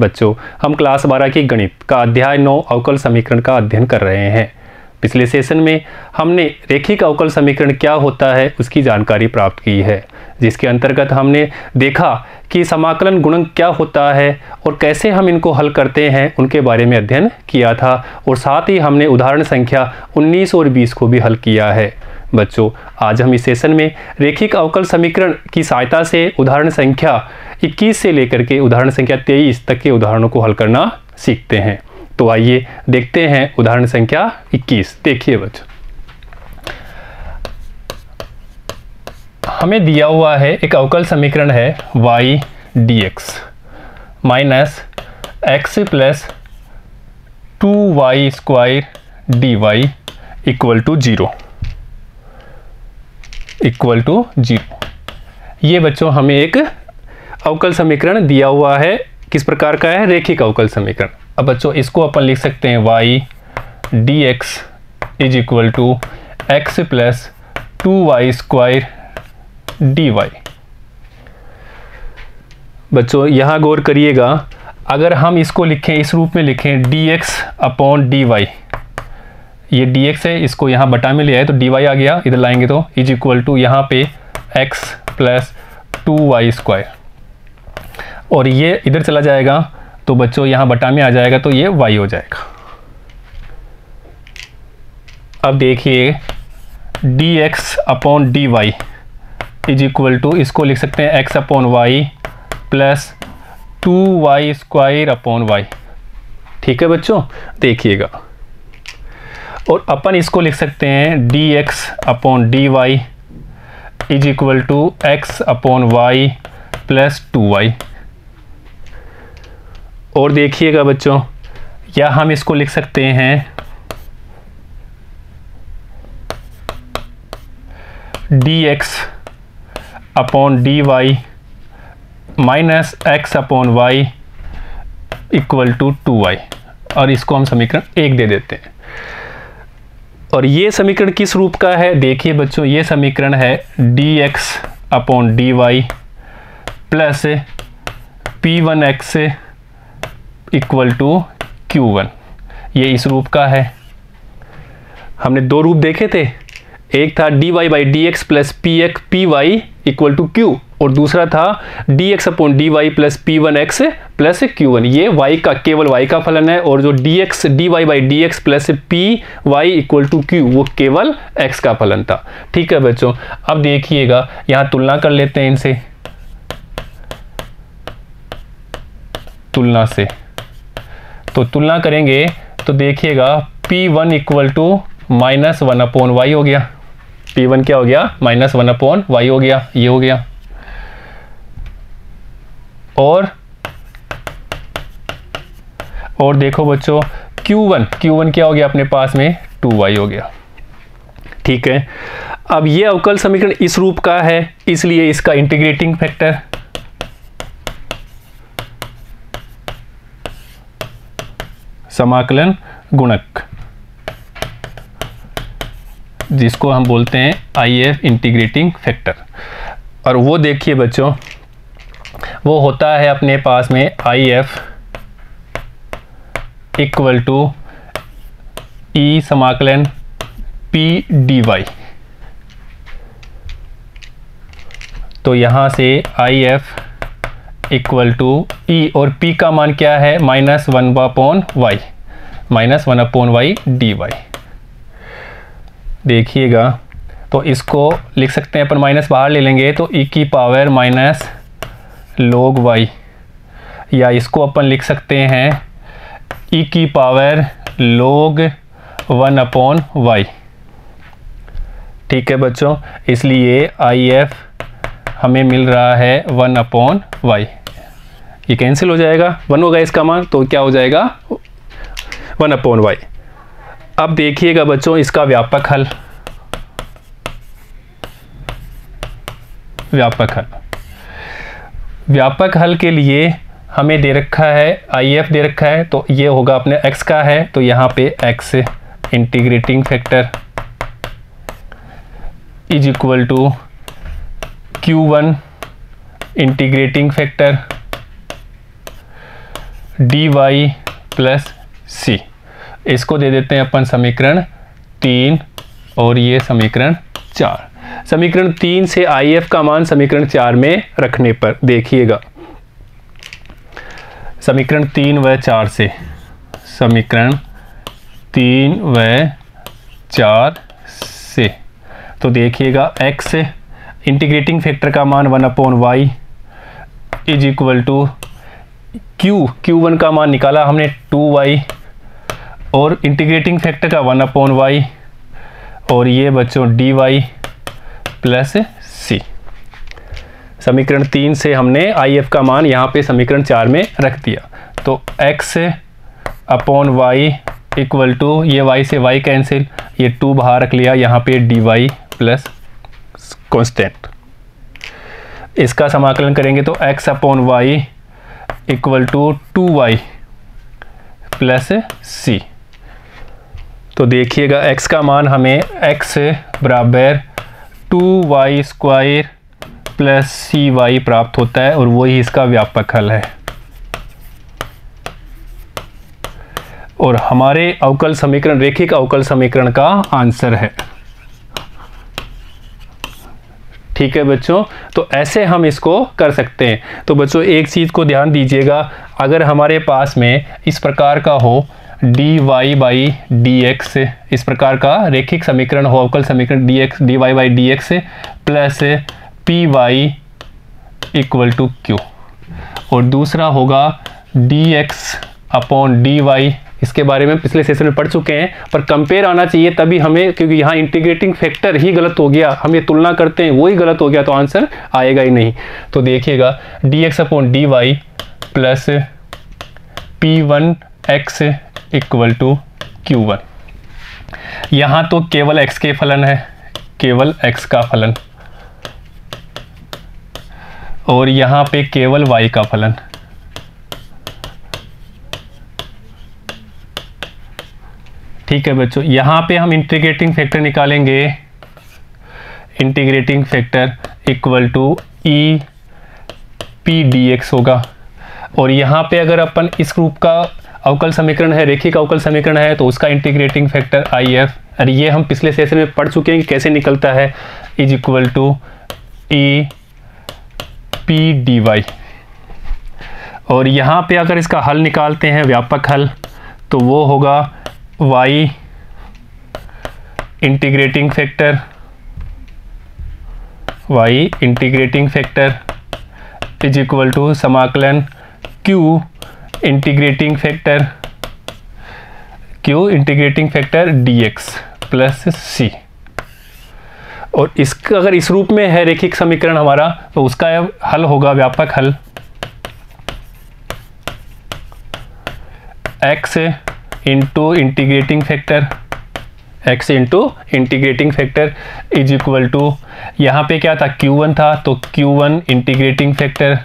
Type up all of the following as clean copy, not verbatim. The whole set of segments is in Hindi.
बच्चों, हम क्लास 12 की गणित का अध्याय 9 अवकल समीकरण का अध्ययन कर रहे हैं। पिछले सेशन में हमने रेखिक अवकल समीकरण क्या होता है उसकी जानकारी प्राप्त की है, जिसके अंतर्गत हमने देखा कि समाकलन गुणक क्या होता है और कैसे हम इनको हल करते हैं उनके बारे में अध्ययन किया था, और साथ ही हमने उदाहरण संख्या 19 और 20 को भी हल किया है। बच्चों, आज हम इस सेशन में रेखिक अवकल समीकरण की सहायता से उदाहरण संख्या 21 से लेकर के उदाहरण संख्या 23 तक के उदाहरणों को हल करना सीखते हैं। तो आइए देखते हैं उदाहरण संख्या 21। देखिए बच्चों, हमें दिया हुआ है एक अवकल समीकरण है y dx minus X plus 2y square dy equal to 0 ये बच्चों हमें एक अवकल समीकरण दिया हुआ है। किस प्रकार का है? रेखिक अवकल समीकरण। अब बच्चों इसको अपन लिख सकते हैं y dx is equal to X plus 2y square dy। बच्चों यहाँ गौर करिएगा, अगर हम इसको लिखें, इस रूप में लिखें dx अपॉन dy, ये dx है, इसको यहाँ बटा में ले आए तो dy आ गया, इधर लाएंगे तो इज इक्वल टू यहाँ पे x प्लस 2y स्क्वायर, और ये इधर चला जाएगा तो बच्चों यहाँ बटा में आ जाएगा तो ये y हो जाएगा। अब देखिए dx upon dy is equal to, इसको लिख सकते हैं x upon Y plus 2y square upon Y. ठीक है बच्चों, देखिएगा, और अपन इसको लिख सकते हैं dx upon dy is equal to x upon Y plus 2y। और देखिएगा बच्चों, या हम इसको लिख सकते हैं dx upon dy minus x upon Y equal to 2y, और इसको हम समीकरण 1 दे देते हैं। और ये समीकरण किस रूप का है? देखिए बच्चों, ये समीकरण है dx upon dy plus p1x equal to q1, ये इस रूप का है। हमने दो रूप देखे थे, एक था dy by D x plus P Y equal to Q, और दूसरा था dx upon dy plus p1x plus q1। ये y का, केवल y का फलन है, और जो dx dy by D x plus py equal to q वो केवल x का फलन था। ठीक है बच्चों, अब देखिएगा यहाँ तुलना कर लेते हैं इनसे, तुलना से तो तुलना करेंगे तो देखिएगा p1 equal to minus 1 upon Y हो गया, p1 क्या हो गया? माइनस 1 अपॉन वाई हो गया, ये हो गया। और देखो बच्चों q1 क्या हो गया अपने पास में? 2y हो गया। ठीक है, अब ये अवकल समीकरण इस रूप का है, इसलिए इसका इंटीग्रेटिंग फैक्टर समाकलन गुणक, जिसको हम बोलते हैं IF इंटीग्रेटिंग फैक्टर। और वो देखिए बच्चों, वो होता है अपने पास में IF इक्वल टू E समाकलन P dy। तो यहाँ से IF इक्वल टू E, और P का मान क्या है? Minus 1 upon Y, minus 1 upon Y D Y. देखिएगा, तो इसको लिख सकते हैं अपन, माइनस बाहर ले लेंगे तो e की पावर माइनस log y, या इसको अपन लिख सकते हैं e की पावर log 1 अपॉन वाई। ठीक है बच्चों, इसलिए IF हमें मिल रहा है 1 अपॉन वाई। ये कैंसिल हो जाएगा, 1 होगा इसका मान, तो क्या हो जाएगा? 1 अपॉन वाई। अब देखिएगा बच्चों इसका व्यापक हल, व्यापक हल के लिए हमें दे रखा है IF दे रखा है, तो ये होगा अपने x का है, तो यहाँ पे x integrating factor is equal to q1 integrating factor D Y plus C, इसको दे देते हैं अपन समीकरण 3 और ये समीकरण 4। समीकरण 3 से आई एफ का मान समीकरण 4 में रखने पर देखिएगा, समीकरण 3 व 4 से, समीकरण 3 व 4 से, तो देखिएगा x इंटीग्रेटिंग फैक्टर का मान 1/y is equal to Q1 का मान निकाला हमने 2y और इंटीग्रेटिंग फैक्टर का 1/y और ये बच्चों dy प्लस सी। समीकरण 3 से हमने IF का मान यहाँ पे समीकरण 4 में रख दिया, तो x/y इक्वल टू, ये y से y कैंसिल, ये 2 बाहर रख लिया, यहाँ पे dy प्लस कांस्टेंट। इसका समाकलन करेंगे तो x/y equal to 2y plus C. तो देखिएगा x का मान हमें x बराबर 2y स्क्वायर प्लस cy प्राप्त होता है और वही इसका व्यापक हल है। और हमारे अवकल समीकरण, रेखिक अवकल समीकरण का आंसर है। ठीक है बच्चों, तो ऐसे हम इसको कर सकते हैं। तो बच्चों एक चीज़ को ध्यान दीजिएगा, अगर हमारे पास में इस प्रकार का हो dy बाई dx, इस प्रकार का रेखिक समीकरण हो, अवकल समीकरण dy by dx plus py equal to q, और दूसरा होगा dx अपॉन dy, इसके बारे में पिछले सेशन में पढ़ चुके हैं, पर कंपेयर आना चाहिए तभी हमें, क्योंकि यहाँ इंटीग्रेटिंग फैक्टर ही गलत हो गया, हम ये तुलना करते हैं वही गलत हो गया तो आंसर आएगा ही नहीं। तो देखिएगा dx upon dy plus p1x equal to q1। यहाँ तो केवल x के फलन है, केवल x का फलन, और यहाँ पे केवल y का फलन। ठीक है बच्चों, यहाँ पे हम इंटीग्रेटिंग फैक्टर निकालेंगे, integrating factor equal to E P D X होगा। और यहाँ पे अगर अपन इस रूप का अवकल समीकरण है, रेखिक अवकल समीकरण है, तो उसका इंटीग्रेटिंग फैक्टर आई एफ, और ये हम पिछले सेशन में पढ़ चुके हैं कि कैसे निकलता है, is equal to E P D Y. और यहाँ पे अगर इसका हल निकालते हैं, व्यापक हल, तो वो होगा y integrating factor, y integrating factor is equal to समाकलन q integrating factor, q integrating factor dx plus c। और इसका अगर इस रूप में है रेखिक समीकरण हमारा, तो उसका हल होगा व्यापक हल x into integrating factor, x into integrating factor is equal to, यहाँ पे क्या था q1 था, तो q1 इंटीग्रेटिंग फैक्टर,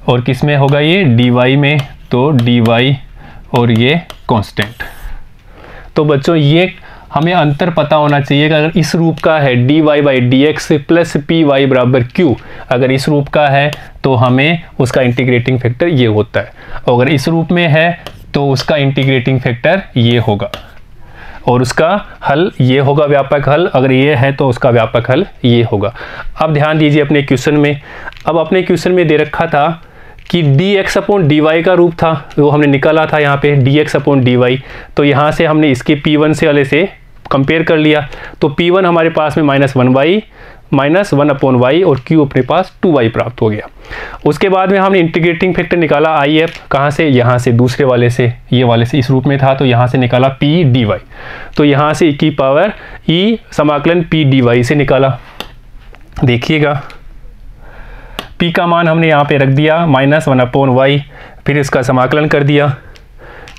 और किस में होगा ये dy में, तो dy और ये कांस्टेंट। तो बच्चों ये हमें अंतर पता होना चाहिए कि अगर इस रूप का है dy by D x plus P y बराबर q, अगर इस रूप का है तो हमें उसका इंटीग्रेटिंग फैक्टर ये होता है, और अगर इस रूप में है तो उसका इंटीग्रेटिंग फैक्टर ये होगा, और उसका हल ये होगा व्यापक हल, अगर ये है तो उसका व्यापक हल ये होगा। अब ध्यान दीजिए अपने क्वेश्चन में, अब अपने क्वेश्चन में दे रखा था कि dx अपॉन dy का रूप था, वो हमने निकाला था यहाँ पे dx अपॉन dy, तो यहाँ से हमने इसके p1 से वाले से कंपेयर कर लिया, तो p1 हमारे पास में -1/y और q अपने पास 2y प्राप्त हो गया। उसके बाद में हमने इंटीग्रेटिंग फैक्टर निकाला IF, कहाँ से, यहाँ से दूसरे वाले से, ये वाले से इस रूप में था, तो यहाँ से निकाला p dy, तो यहाँ से की पावर e समाकलन p dy से निकाला। देखिएगा p का मान हमने यहाँ पे रख दिया -1/y, फिर इसका समाकलन कर दिया,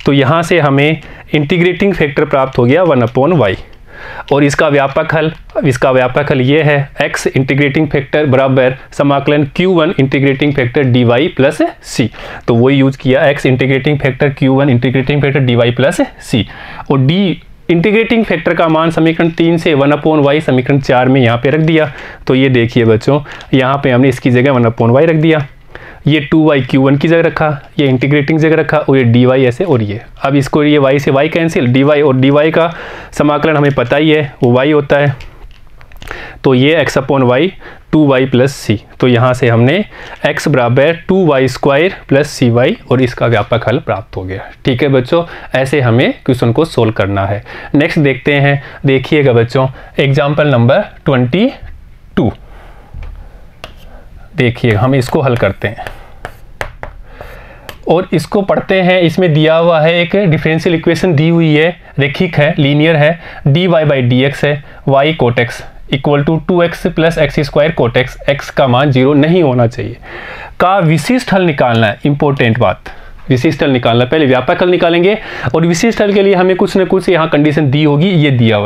तो यहाँ से हमें इंटीग्रेटिंग फैक्टर प्राप्त हो गया 1/y, और इसका व्यापक हल ये है x इंटीग्रेटिंग फैक्टर बराबर समाकलन q1 integrating factor dy plus c, तो वही यूज किया x integrating factor q1 integrating factor dy plus c, और d इंटीग्रेटिंग फैक्टर का मान समीकरण 3 से 1/y समीकरण 4 में यहाँ पे रख दिया। तो ये देखिए बच्चों, यहाँ पे हमने इसकी जगह 1/y रख दिया। ये 2y q1 की जगह रखा, ये इंटीग्रेटिंग जगह रखा, और ये dy ऐसे, और ये अब इसको ये y से y कैंसिल, dy और dy का समाकलन हमें पता ही है वो y होता है, तो ये x upon Y 2y plus C. तो यहाँ से हमने x बराबर 2y स्क्वायर प्लस सी वाई और इसका व्यापक हल प्राप्त हो गया। ठीक है बच्चों, ऐसे हमें क्वेश्चन को सोल्व करना है। नेक्स्ट देखते हैं, देखिएगा बच्चों एग्जाम्पल नंबर 22। देखिए हम इसको हल करते हैं और इसको पढ़ते हैं। इसमें दिया हुआ है एक डिफरेंशियल इक्वेशन दी हुई है, रेखिक है, लीनियर है, dy बाई डी एक्स है, y cot x equal to 2x plus x square cot x, x का मान 0 नहीं होना चाहिए का विशिष्ट हल निकालना है। इंपॉर्टेंट बात, विशिष्ट हल निकालना। पहले व्यापक हल निकालेंगे और विशिष्ट हल के लिए हमें कुछ न कुछ यहाँ कंडीशन दी होगी। ये दिया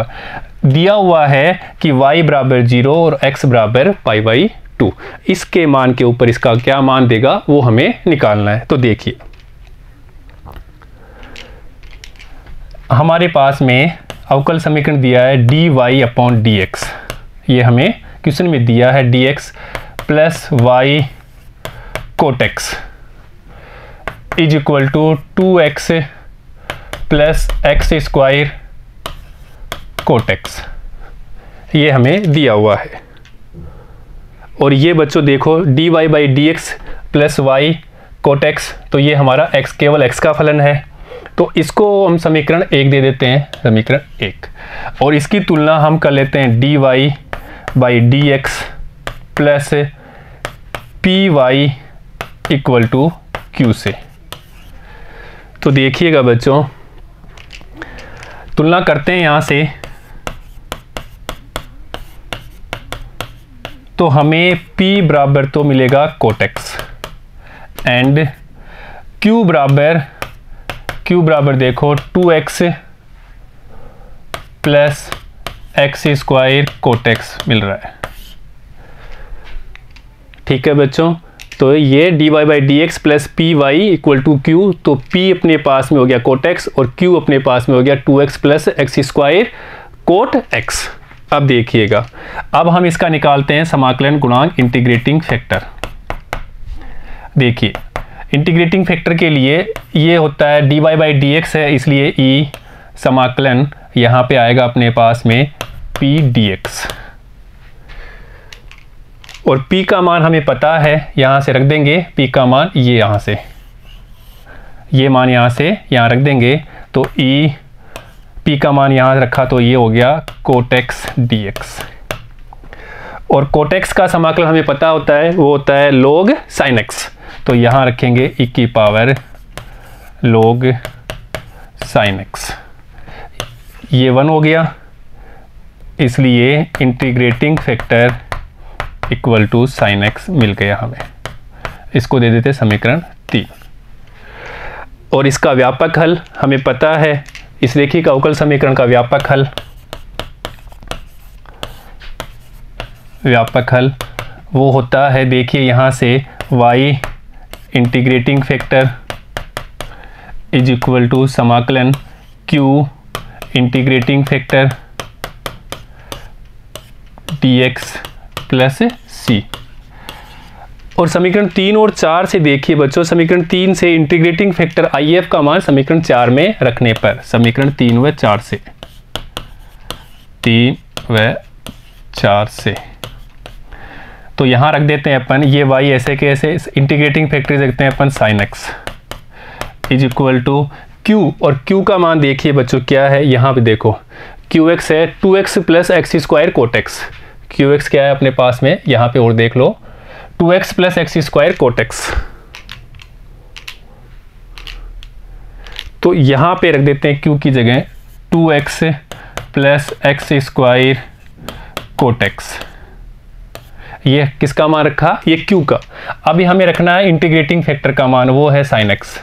हुआ है कि y बराबर 0 और x बराबर पाई बाई 2, इसके मान के ऊपर इसका क्या मान देगा वो हमें निकालना है। तो देखिए हमारे पास में अवकल समीकरण दिया है dy अपॉन डी एक्स, ये हमें क्वेश्चन में दिया है dx plus y cot x is equal to 2x plus x square cot x, ये हमें दिया हुआ है। और ये बच्चों देखो dy by D x plus y cot x, तो ये हमारा x केवल x का फलन है, तो इसको हम समीकरण 1 दे देते हैं, समीकरण 1। और इसकी तुलना हम कर लेते हैं dy by D x plus P Y equal to q से। तो देखिएगा बच्चों तुलना करते हैं यहाँ से, तो हमें p बराबर तो मिलेगा कोट एक्स एंड q बराबर देखो 2x plus x square cot X मिल रहा है। ठीक है बच्चों, तो ये dy by D x plus P Y equal to Q, तो p अपने पास में हो गया कोट एक्स और q अपने पास में हो गया 2x plus x square cot x. अब देखिएगा, अब हम इसका निकालते हैं समाकलन गुणांक इंटीग्रेटिंग फैक्टर। देखिए इंटीग्रेटिंग फैक्टर के लिए ये होता है dy बाई डी एक्स है, इसलिए e समाकलन यहाँ पे आएगा अपने पास में p dx, और p का मान हमें पता है, यहाँ से रख देंगे p का मान, ये यहाँ से ये मान यहाँ से यहाँ रख देंगे, तो e p का मान यहाँ रखा तो ये हो गया कोट एक्स dx। और कोट एक्स का समाकलन हमें पता होता है, वो होता है log sin x, तो यहाँ रखेंगे e की पावर log sin x, ये 1 हो गया, इसलिए integrating factor equal to sine X मिल गया हमें। इसको दे देते समीकरण 3। और इसका व्यापक हल हमें पता है, इस रेखिक अवकल समीकरण का व्यापक हल वो होता है, देखिए यहाँ से y integrating factor is equal to समाकलन q integrating factor dx plus c। और समीकरण 3 और 4 से देखिए बच्चों, समीकरण 3 से इंटीग्रेटिंग फैक्टर if का मान समीकरण 4 में रखने पर, समीकरण 3 व 4 से, 3 व 4 से, तो यहाँ रख देते हैं अपन ये y ऐसे के ऐसे, इंटीग्रेटिंग फैक्टर रखते हैं अपन sin x is equal to q, और q का मान देखिए बच्चों क्या है, यहाँ पे देखो qx है 2x plus x square cot x, qx क्या है अपने पास में यहाँ पे, और देख लो 2x plus x square cot x, तो यहाँ पे रख देते हैं q की जगह 2x plus x square cot x. ये किसका मान रखा, ये q का। अभी हमें रखना है इंटीग्रेटिंग फैक्टर का मान, वो है साइन एक्स,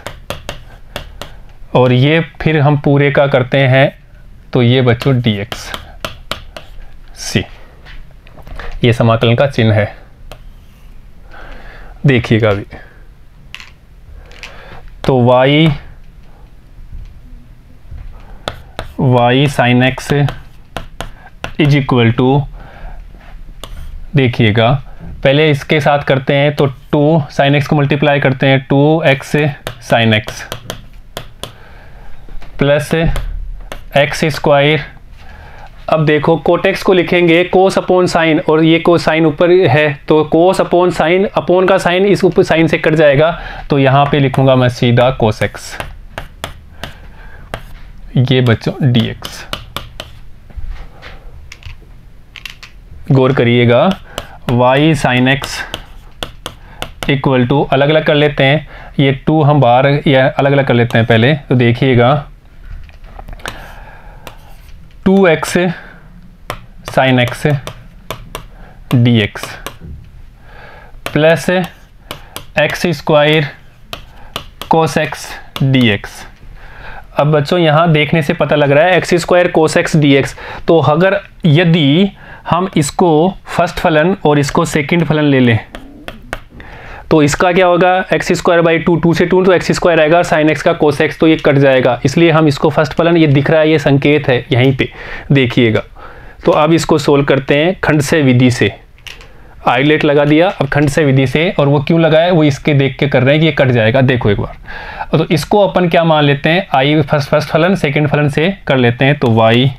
और ये फिर हम पूरे का करते हैं, तो ये बच्चों dx c, ये समाकलन का चिन्ह है, देखिएगा अभी। तो y sine x is equal to, देखिएगा पहले इसके साथ करते हैं, तो 2 साइन एक्स को मल्टीप्लाई करते हैं 2x sine x plus x square. अब देखो कोटेक्स को लिखेंगे कोस अपॉन साइन, और ये कोस साइन ऊपर है तो कोस अपॉन साइन, अपॉन का साइन इस ऊपर साइन से कट जाएगा, तो यहाँ पे लिखूंगा मैं सीधा कोस एक्स, ये बच्चों dx। गौर करिएगा, y sine x equal to, अलग अलग कर लेते हैं, ये 2 हम बाहर या अलग अलग कर लेते हैं पहले, तो देखिएगा 2x sine x dx plus x square cos x dx। अब बच्चों यहाँ देखने से पता लग रहा है x square cos x dx, तो अगर यदि हम इसको फर्स्ट फलन और इसको सेकंड फलन ले लें तो इसका क्या होगा, एक्स स्क्वायर बाई 2, 2 से 2 तो एक्स स्क्वायर आएगा, साइन एक्स का कोस एक्स तो ये कट जाएगा, इसलिए हम इसको फर्स्ट फलन, ये दिख रहा है, ये संकेत है यहीं पे देखिएगा। तो अब इसको सोल्व करते हैं खंड से विधि से, आइलेट लगा दिया, अब खंड से विधि से, और वो क्यों लगाया वो इसके देख के कर रहे हैं कि ये कट जाएगा, देखो एक बार। तो इसको अपन क्या मान लेते हैं, आई फर्स्ट फलन सेकेंड फलन से कर लेते हैं, तो y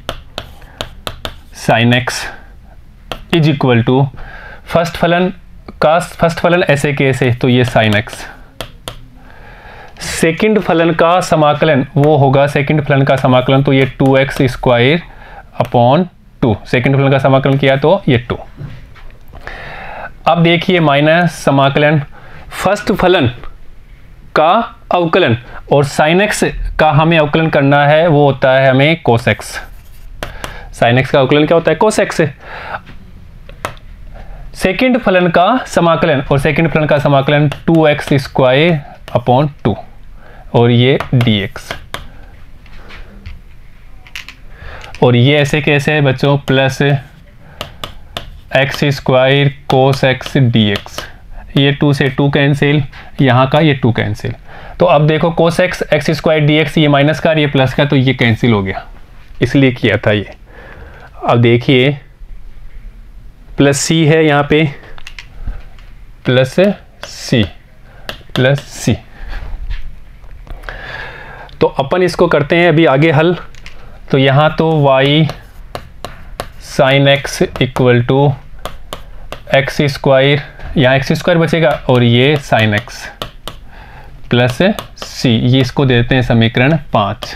sine x is equal to first फलन का फर्स्ट फलन ऐसे कैसे, तो ये साइन एक्स, सेकंड फलन का समाकलन वो होगा, सेकंड फलन का समाकलन तो ये 2x स्क्वायर अपॉन 2, सेकंड फलन का समाकलन किया तो ये 2। अब देखिए माइनस समाकलन फर्स्ट फलन का अवकलन, और साइन एक्स का हमें अवकलन करना है, वो होता है हमें कोस एक्स, साइन एक्स का अवकलन क्या होता है कोस एक्स। सेकेंड फलन का समाकलन, और सेकेंड फलन का समाकलन 2x स्क्वायर अपॉन 2, और ये dx, और ये ऐसे कैसे है बच्चों, plus x square cos x dx, ये 2 से 2 कैंसिल, यहाँ का ये 2 कैंसिल, तो अब देखो cos x x square dx, ये माइनस का ये प्लस का, तो ये कैंसिल हो गया, इसलिए किया था ये। अब देखिए प्लस सी है यहाँ पे, प्लस सी प्लस सी, तो अपन इसको करते हैं अभी आगे हल। तो यहाँ तो y sine x equal to x square, यहाँ एक्स स्क्वायर बचेगा, और ये साइन एक्स प्लस सी, ये इसको देते हैं समीकरण 5।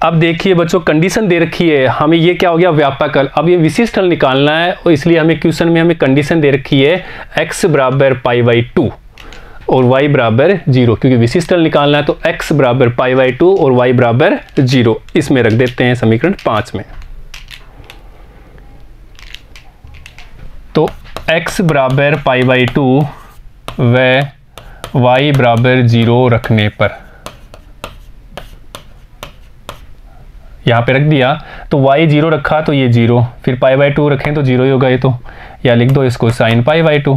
अब देखिए बच्चों कंडीशन दे रखी है हमें, ये क्या हो गया व्यापक हल, अब ये विशिष्ट हल निकालना है, और इसलिए हमें क्वेश्चन में हमें कंडीशन दे रखी है x बराबर पाई बाई 2 और y बराबर 0, क्योंकि विशिष्ट हल निकालना है तो x बराबर पाई बाई 2 और y बराबर 0, इसमें रख देते हैं समीकरण 5 में। तो x बराबर पाई बाई 2 व y बराबर 0 रखने पर, यहाँ पे रख दिया, तो y 0 रखा तो ये 0, फिर पाई बाई 2 रखें तो 0 ही होगा ये तो, या लिख दो इसको साइन पाई बाई 2।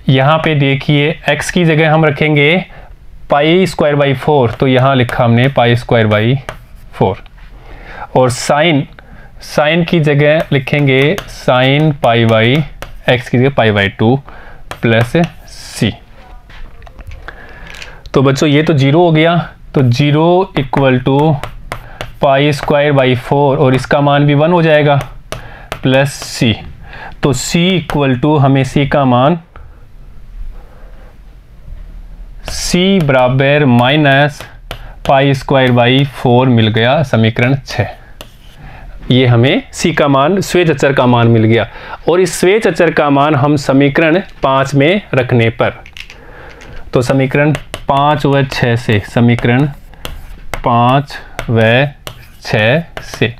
यहाँ पे देखिए x की जगह हम रखेंगे पाई स्क्वायर बाई 4, तो यहाँ लिखा हमने पाई स्क्वायर बाई 4, और साइन की जगह लिखेंगे साइन पाई बाई x की जगह पाई बाई 2 प्लस सी। तो बच्चों ये तो 0 हो गया, तो 0 equal to pi square by 4, और इसका मान भी 1 हो जाएगा, प्लस सी। तो c इक्वल टू हमें c का मान c बराबर माइनस पाई स्क्वायर बाई 4 मिल गया, समीकरण 6। ये हमें c का मान स्वेज अचर का मान मिल गया, और इस स्वेज अचर का मान हम समीकरण 5 में रखने पर, तो समीकरण 5 व 6 से, समीकरण 5 व 6 से,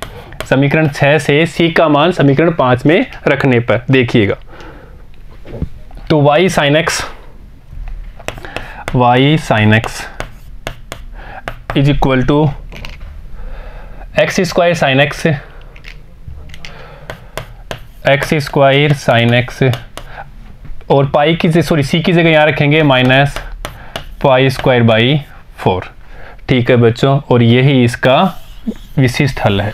समीकरण 6 से c का मान समीकरण 5 में रखने पर देखिएगा, तो y sine x is equal to x square sine x, x square sine x, और पाई की सी की जगह यहाँ रखेंगे माइनस पाई स्क्वायर बाई 4। ठीक है बच्चों, और यही इसका विशिष्ट हल है।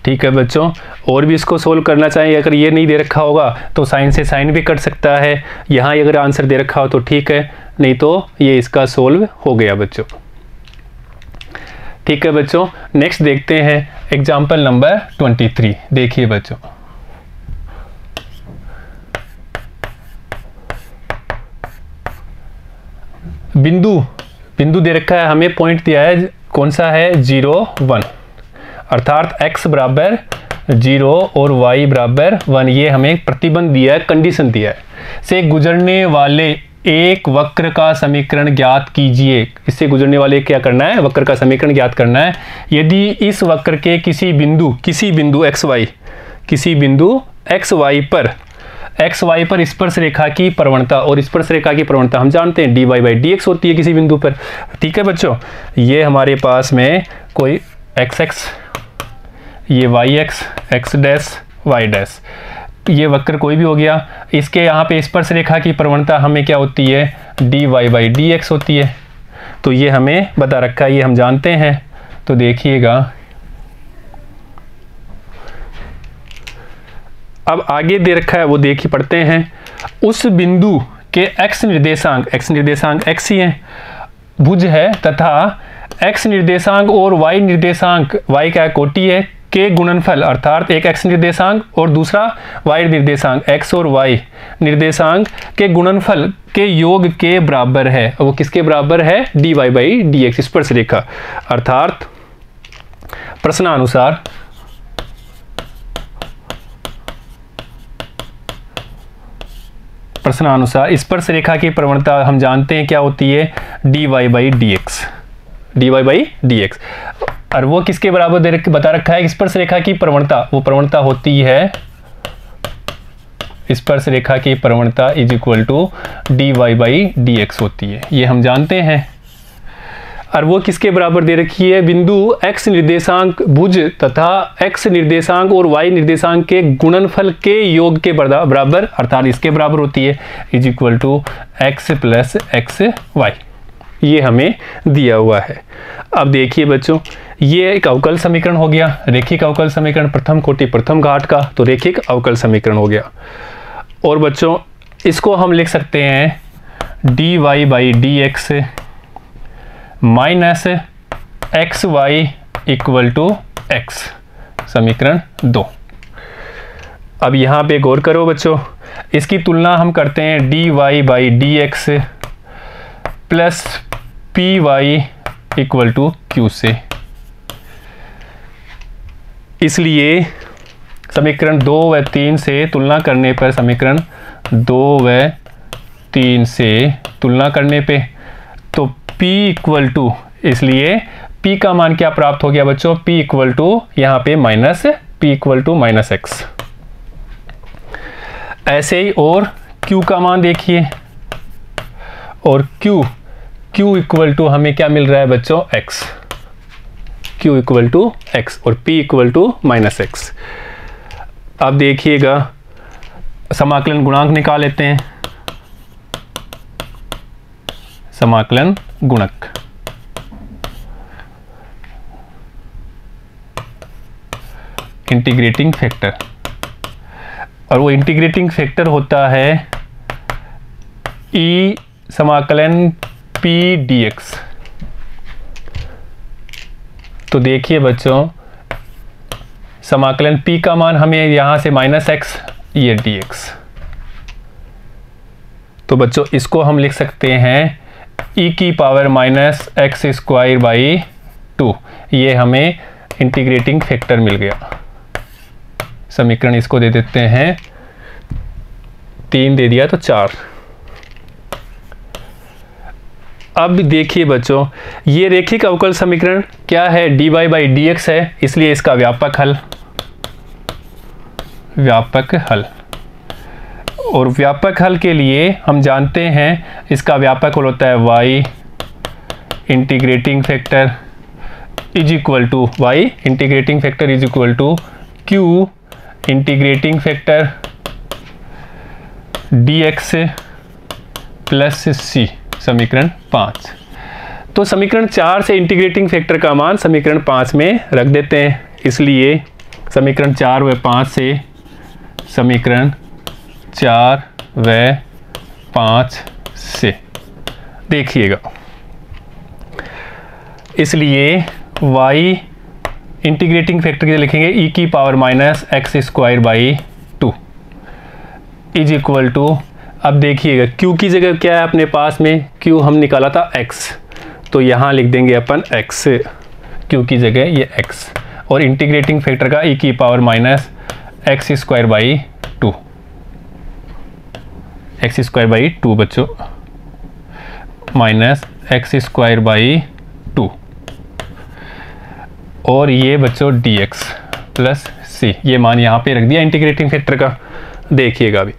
ठीक है बच्चों। और भी इसको सोल्व करना चाहिए, अगर ये नहीं दे रखा होगा तो साइन से साइन भी कट सकता है। यहाँ अगर आंसर दे रखा हो तो ठीक है, नहीं तो ये इसका सोल्व हो गया बच्चों। ठीक है बच्चों, नेक्स्ट देखते हैं एग्जाम्पल नंबर 23। देखिए बच्चों, बिंदु दे रखा है, हमें पॉइंट दिया है, कौन सा है, 0 1, अर्थात x बराबर 0 और y बराबर 1, ये हमें प्रतिबंध दिया है, कंडीशन दिया है। से गुजरने वाले एक वक्र का समीकरण ज्ञात कीजिए। इससे गुजरने वाले क्या करना है, वक्र का समीकरण ज्ञात करना है। यदि इस वक्र के किसी बिंदु x y पर स्पर्श रेखा की प्रवणता, और स्पर्श रेखा की प्रवणता हम जानते हैं dy/dx होती है किसी बिंदु पर। ठीक है बच्चों, ये हमारे पास में कोई x, ये x डैश y डैश, ये वक्र कोई भी हो गया। इसके यहाँ पे स्पर्श रेखा की प्रवणता हमें क्या होती है, dy/dx होती है। तो ये हमें बता रखा है, ये हम जानते हैं। तो देखिएगा, अब आगे दे रखा है वो देखिए पढ़ते हैं। उस बिंदु के x निर्देशांक x ही है, भुज है, तथा x निर्देशांक और y निर्देशांक, y क्या कोटि है, के गुणनफल, अर्थात एक x निर्देशांक और दूसरा y निर्देशांक, x और y निर्देशांक के गुणनफल के योग के बराबर है। वो किसके बराबर है, dy/dx, स्पर्श रेखा। अर्थात प्रश्नानुसार स्पर्श रेखा की प्रवणता हम जानते हैं क्या होती है, dy/dx। और वो किसके बराबर बता रखा है, स्पर्श रेखा की प्रवणता, वो प्रवणता होती है, स्पर्श रेखा की प्रवणता = dy/dx होती है, ये हम जानते हैं। और वो किसके बराबर दे रखी है, बिंदु x निर्देशांक भुज तथा x निर्देशांक और y निर्देशांक के गुणनफल के योग के बराबर, अर्थात इसके बराबर होती है, = x + xy। ये हमें दिया हुआ है। अब देखिए बच्चों, ये एक अवकल समीकरण हो गया, रेखिक अवकल समीकरण, प्रथम कोटि प्रथम घाट का, तो रेखिक अवकल समीकरण हो गया। और बच्चों इसको हम लिख सकते हैं dy/dx माइनस xy = x, समीकरण 2। अब यहाँ पे गौर करो बच्चों, इसकी तुलना हम करते हैं dy/dx प्लस py = q से। इसलिए समीकरण 2 व 3 से तुलना करने पर, समीकरण 2 व 3 से तुलना करने पे, तो p = इसलिए p का मान क्या प्राप्त हो गया बच्चों, p = यहाँ पे -x। ऐसे ही और q का मान देखिए, और q = हमें क्या मिल रहा है बच्चों, x, q = x और p = -x। अब देखिएगा, समाकलन गुणांक निकाल लेते हैं, समाकलन गुणक, इंटीग्रेटिंग फैक्टर, और वो इंटीग्रेटिंग फैक्टर होता है e समाकलन p dx। तो देखिए बच्चों, समाकलन p का मान हमें यहाँ से -x, ये dx। तो बच्चों इसको हम लिख सकते हैं e⁻⁻x²/2, ये हमें इंटीग्रेटिंग फैक्टर मिल गया। समीकरण इसको दे देते हैं, 3 दे दिया तो 4। अब देखिए बच्चों, ये रेखिक अवकल समीकरण क्या है, dy/dx है, इसलिए इसका व्यापक हल। और व्यापक हल के लिए हम जानते हैं इसका व्यापक हल होता है y integrating factor = q integrating factor dx + c, समीकरण 5। तो समीकरण 4 से इंटीग्रेटिंग फैक्टर का मान समीकरण 5 में रख देते हैं। इसलिए समीकरण 4 व 5 से समीकरण 4 व 5 से देखिएगा। इसलिए y इंटीग्रेटिंग फैक्टर के लिखेंगे e की power minus x square by 2 is equal to, अब देखिएगा q की जगह क्या है अपने पास में, q हम निकाला था x, तो यहाँ लिख देंगे अपन x, q की जगह ये x, और इंटीग्रेटिंग फैक्टर का e की power minus x square by 2, x square by 2 बच्चों, माइनस एक्स स्क्वायर बाई 2, और ये बच्चों dx प्लस c, ये मान यहाँ पे रख दिया इंटीग्रेटिंग फैक्टर का। देखिएगा अभी,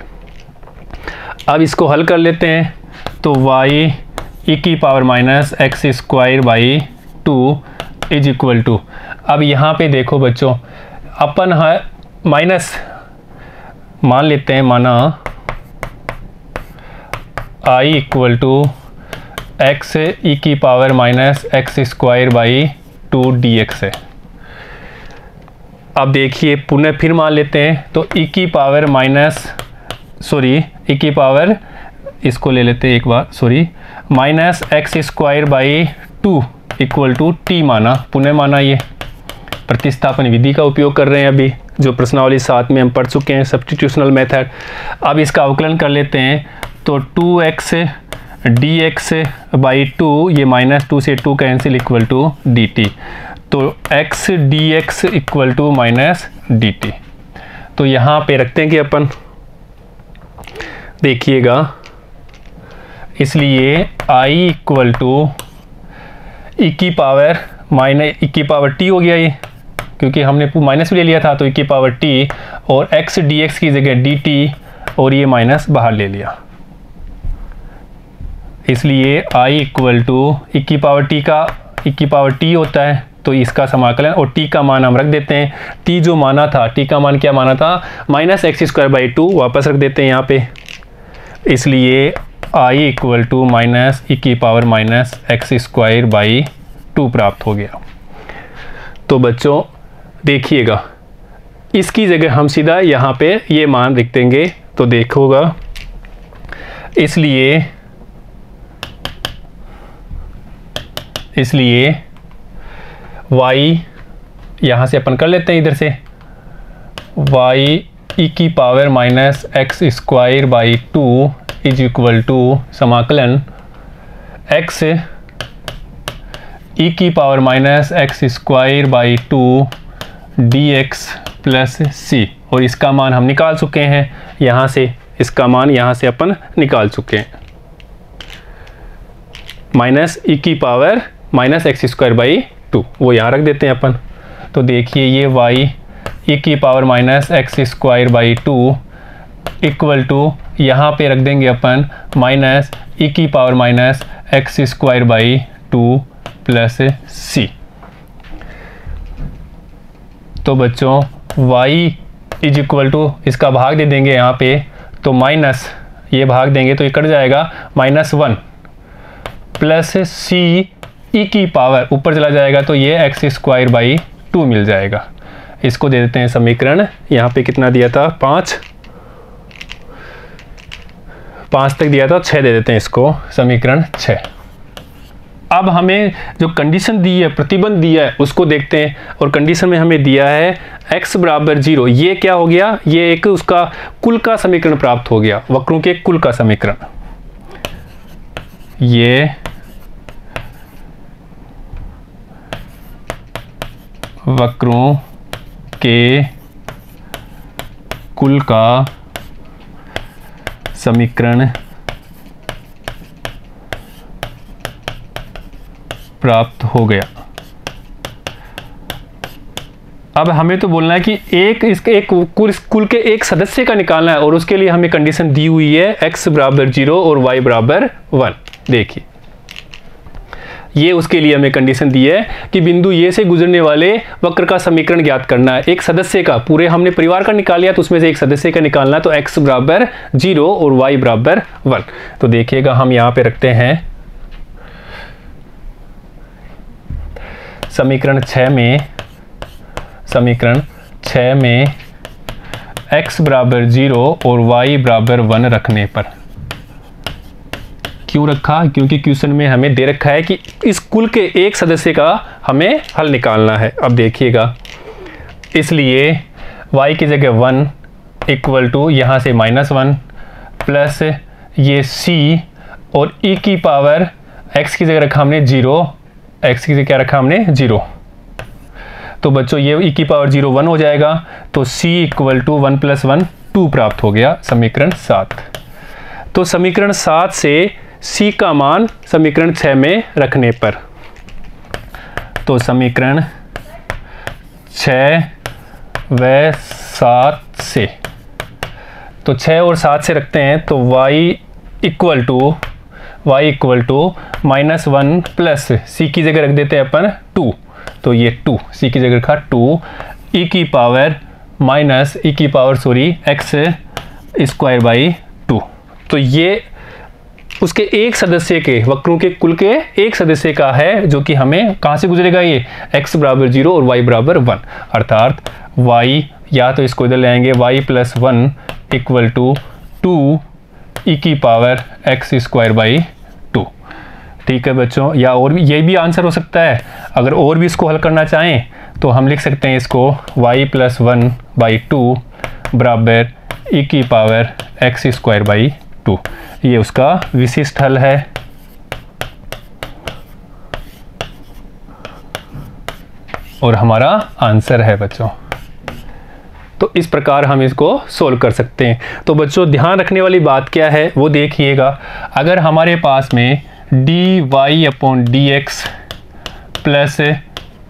अब इसको हल कर लेते हैं, तो y e की power minus x square by 2 is equal to, अब यहाँ पे देखो बच्चों, अपन है माइनस मान लेते हैं, माना i इक्वल टू एक्स ई की power minus x square by 2 dx है। अब देखिए पुनः फिर मान लेते हैं, तो e की पावर माइनस e की पावर, इसको ले लेते हैं एक बार, minus x square by 2 equal to T माना, पुनः माना, ये प्रतिस्थापन विधि का उपयोग कर रहे हैं अभी, जो प्रश्नावली 7 में हम पढ़ चुके हैं, सब्स्टिट्यूशनल मेथड। अब इसका अवकलन कर लेते हैं, तो 2x dx बाई 2, ये माइनस 2 से 2 कैंसिल, इक्वल टू dt, तो x dx equal to minus dt। तो यहाँ पे रखते हैं कि अपन, देखिएगा, इसलिए i इक्वल टू e की पावर माइनस e की पावर t हो गया ये, क्योंकि हमने माइनस भी ले लिया था, तो e की पावर t, और x dx की जगह dt, और ये माइनस बाहर ले लिया, इसलिए i इक्वल टू e की पावर t का e की पावर t होता है, तो इसका समाकलन, और t का मान हम रख देते हैं, t जो माना था, t का मान क्या माना था, माइनस एक्स स्क्वायर बाई 2, वापस रख देते हैं यहाँ पे, इसलिए i equal to minus e की power minus x square by 2 प्राप्त हो गया। तो बच्चों देखिएगा, इसकी जगह हम सीधा यहाँ पे ये मान लिख देंगे, तो देखोगा, इसलिए y यहाँ से अपन कर लेते हैं, इधर से y e की power minus x square by 2 is equal to समाकलन x e की power minus x square by 2 dx plus c, और इसका मान हम निकाल चुके हैं यहाँ से, इसका मान यहाँ से अपन निकाल चुके हैं, माइनस e की power minus x square by 2, वो यहाँ रख देते हैं अपन। तो देखिए ये y e की power minus x square by 2 equal to, यहाँ पे रख देंगे अपन माइनस e की power minus x square by 2 plus c। तो बच्चों y इज इक्वल टू, इसका भाग दे देंगे यहाँ पे, तो माइनस, ये भाग देंगे तो ये कट जाएगा, -1 प्लस c e की पावर ऊपर चला जाएगा, तो ये एक्स स्क्वायर बाई 2 मिल जाएगा। इसको दे देते हैं समीकरण, यहाँ पे कितना दिया था, 5 तक दिया था, 6 दे देते हैं इसको, समीकरण 6। अब हमें जो कंडीशन दी है, प्रतिबंध दिया है, उसको देखते हैं, और कंडीशन में हमें दिया है x बराबर 0, ये क्या हो गया, ये एक उसका कुल का समीकरण प्राप्त हो गया, वक्रों के कुल का समीकरण, ये वक्रों के कुल का समीकरण प्राप्त हो गया। अब हमें तो बोलना है कि एक कुल के एक सदस्य का निकालना है, और उसके लिए हमें कंडीशन दी हुई है x बराबर 0 और y बराबर 1। देखिए ये उसके लिए हमें कंडीशन दी है कि बिंदु ये से गुजरने वाले वक्र का समीकरण ज्ञात करना है, एक सदस्य का, पूरे हमने परिवार का निकाल लिया, तो उसमें से एक सदस्य का निकालना है, तो x बराबर 0 और y बराबर 1। तो देखिएगा हम यहाँ पे रखते हैं समीकरण 6 में, समीकरण 6 में x बराबर 0 और y बराबर 1 रखने पर। क्यों रखा? क्योंकि क्वेश्चन में हमें दे रखा है कि इस कुल के एक सदस्य का हमें हल निकालना है। अब देखिएगा, इसलिए y की जगह 1 इक्वल टू यहाँ से -1 प्लस ये c और e की पावर x की जगह रखा हमने 0, x की जगह क्या रखा हमने 0। तो बच्चों ये e की पावर 0 1 हो जाएगा, तो c इक्वल टू 1 + 1 2 प्राप्त हो गया, समीकरण 7। तो समीकरण 7 से c का मान समीकरण 6 में रखने पर, तो समीकरण 6 व 7 से, तो 6 और 7 से रखते हैं तो y equal to -1 plus c की जगह रख देते हैं अपन 2, तो ये 2 c की जगह रखा 2 e की पावर x स्क्वायर बाई 2। तो ये उसके एक सदस्य के, वक्रों के कुल के एक सदस्य का है, जो कि हमें कहाँ से गुजरेगा, ये x बराबर 0 और y बराबर 1, अर्थात y, या तो इसको इधर ले आएंगे y + 1 इक्वल टू 2 e की पावर x स्क्वायर बाई 2। ठीक है बच्चों, या और भी ये भी आंसर हो सकता है। अगर और भी इसको हल करना चाहें तो हम लिख सकते हैं इसको y + 1 बाई 2 बराबर e की पावर x स्क्वायर बाई 2। ये उसका विशिष्ट हल है। और हमारा आंसर है बच्चों। तो इस प्रकार हम इसको सोल्व कर सकते हैं। तो बच्चों ध्यान रखने वाली बात क्या है वो देखिएगा, अगर हमारे पास में dy/dx plus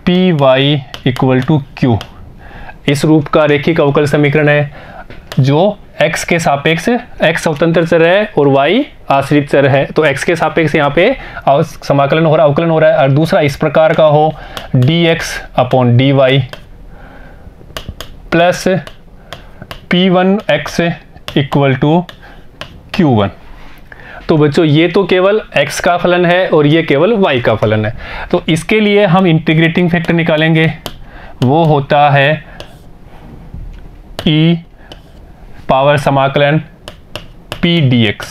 py equal to q इस रूप का रैखिक अवकल समीकरण है, जो x के सापेक्ष, x स्वतंत्र चर है और y आश्रित चर है, तो x के सापेक्ष यहाँ पे समाकलन हो रहा है, अवकलन हो रहा है। और दूसरा इस प्रकार का हो dx/dy plus p1x equal to q1। तो बच्चों ये तो केवल x का फलन है और ये केवल y का फलन है। तो इसके लिए हम इंटीग्रेटिंग फैक्टर निकालेंगे, वो होता है e पावर समाकलन p dx।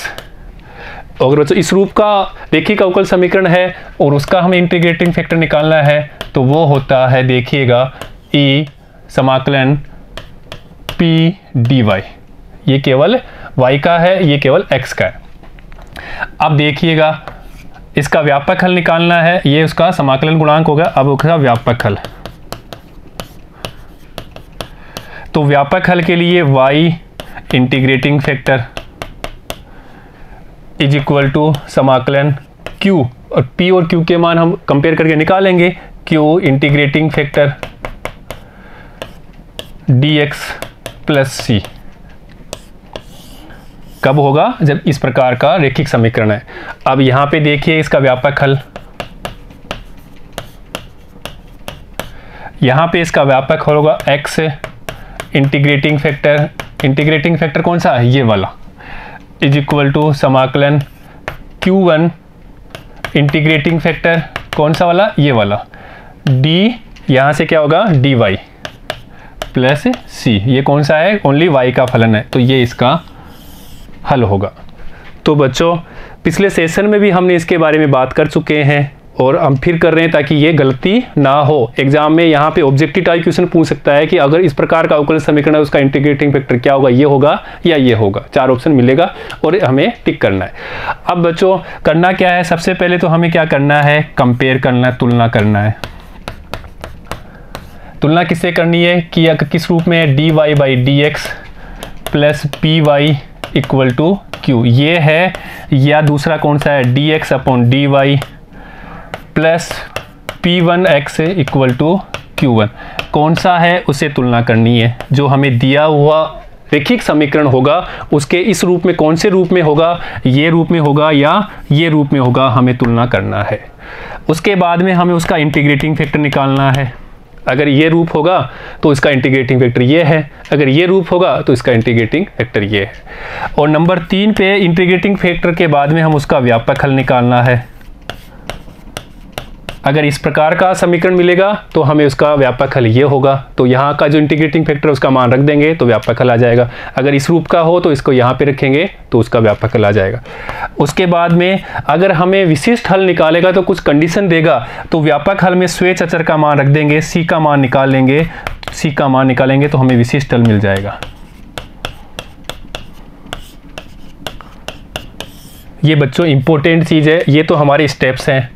अगर बच्चों इस रूप का रैखिक अवकल समीकरण है और उसका हमें इंटीग्रेटिंग फैक्टर निकालना है, तो वो होता है, देखिएगा, e समाकलन p dy। ये केवल y का है, ये केवल x का है। अब देखिएगा, इसका व्यापक हल निकालना है, ये उसका समाकलन गुणांक होगा। अब उसका व्यापक हल, तो व्यापक हल के लिए y integrating factor is equal to समाकलन q, और p और q के मान हम कंपेयर करके निकालेंगे। q integrating factor dx plus c कब होगा, जब इस प्रकार का रैखिक समीकरण है। अब यहाँ पे देखिए इसका व्यापक हल, यहाँ पे इसका व्यापक हल होगा x इंटीग्रेटिंग फैक्टर कौन सा है, ये वाला, इज इक्वल टू समाकलन q1 इंटीग्रेटिंग फैक्टर कौन सा वाला, ये वाला, d यहाँ से क्या होगा dy प्लस c, ये कौन सा है, ओनली y का फलन है, तो ये इसका हल होगा। तो बच्चों पिछले सेशन में भी हमने इसके बारे में बात कर चुके हैं और हम फिर कर रहे हैं ताकि ये गलती ना हो। एग्जाम में यहाँ पे ऑब्जेक्टिव टाइप क्वेश्चन पूछ सकता है कि अगर इस प्रकार का अवकल समीकरण है उसका इंटीग्रेटिंग फैक्टर क्या होगा, ये होगा या ये होगा, 4 ऑप्शन मिलेगा और हमें टिक करना है। अब बच्चों करना क्या है, सबसे पहले तो हमें क्या करना है, कंपेयर करना है, तुलना करना है। तुलना किससे करनी है कि किस रूप में है, dy/dx plus py equal to q, ये है, या दूसरा कौन सा है, dx/dy plus p1x equal to q1, कौन सा है उससे तुलना करनी है। जो हमें दिया हुआ रैखिक समीकरण होगा उसके इस रूप में कौन से रूप में होगा, ये रूप में होगा या ये रूप में होगा, हमें तुलना करना है। उसके बाद में हमें उसका इंटीग्रेटिंग फैक्टर निकालना है। अगर ये रूप होगा तो इसका इंटीग्रेटिंग फैक्टर ये है, अगर ये रूप होगा तो इसका इंटीग्रेटिंग फैक्टर ये है। और नंबर 3 पे इंटीग्रेटिंग फैक्टर के बाद में हम उसका व्यापक हल निकालना है। अगर इस प्रकार का समीकरण मिलेगा तो हमें उसका व्यापक हल ये होगा, तो यहाँ का जो इंटीग्रेटिंग फैक्टर उसका मान रख देंगे तो व्यापक हल आ जाएगा। अगर इस रूप का हो तो इसको यहाँ पे रखेंगे तो उसका व्यापक हल आ जाएगा। उसके बाद में अगर हमें विशिष्ट हल निकालेगा तो कुछ कंडीशन देगा, तो व्यापक हल में स्वेच्छ अचर का मान रख देंगे, सी का मान निकाल लेंगे, सी का मान निकालेंगे तो हमें विशिष्ट हल मिल जाएगा। ये बच्चों इंपॉर्टेंट चीज़ है, ये तो हमारे स्टेप्स हैं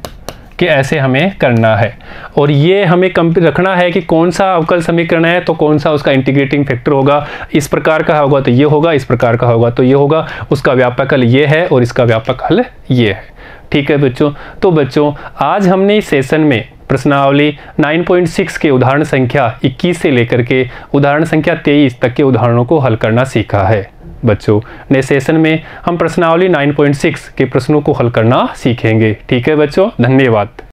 कि ऐसे हमें करना है, और ये हमें रखना है कि कौन सा अवकल समीकरण है तो कौन सा उसका इंटीग्रेटिंग फैक्टर होगा। इस प्रकार का होगा तो ये होगा, इस प्रकार का होगा तो ये होगा, उसका व्यापक हल ये है और इसका व्यापक हल ये है। ठीक है बच्चों, तो बच्चों आज हमने इस सेशन में प्रश्नावली 9.6 के उदाहरण संख्या 21 से लेकर के उदाहरण संख्या 23 तक के उदाहरणों को हल करना सीखा है। बच्चों नए सेशन में हम प्रश्नावली 9.6 के प्रश्नों को हल करना सीखेंगे। ठीक है बच्चों, धन्यवाद।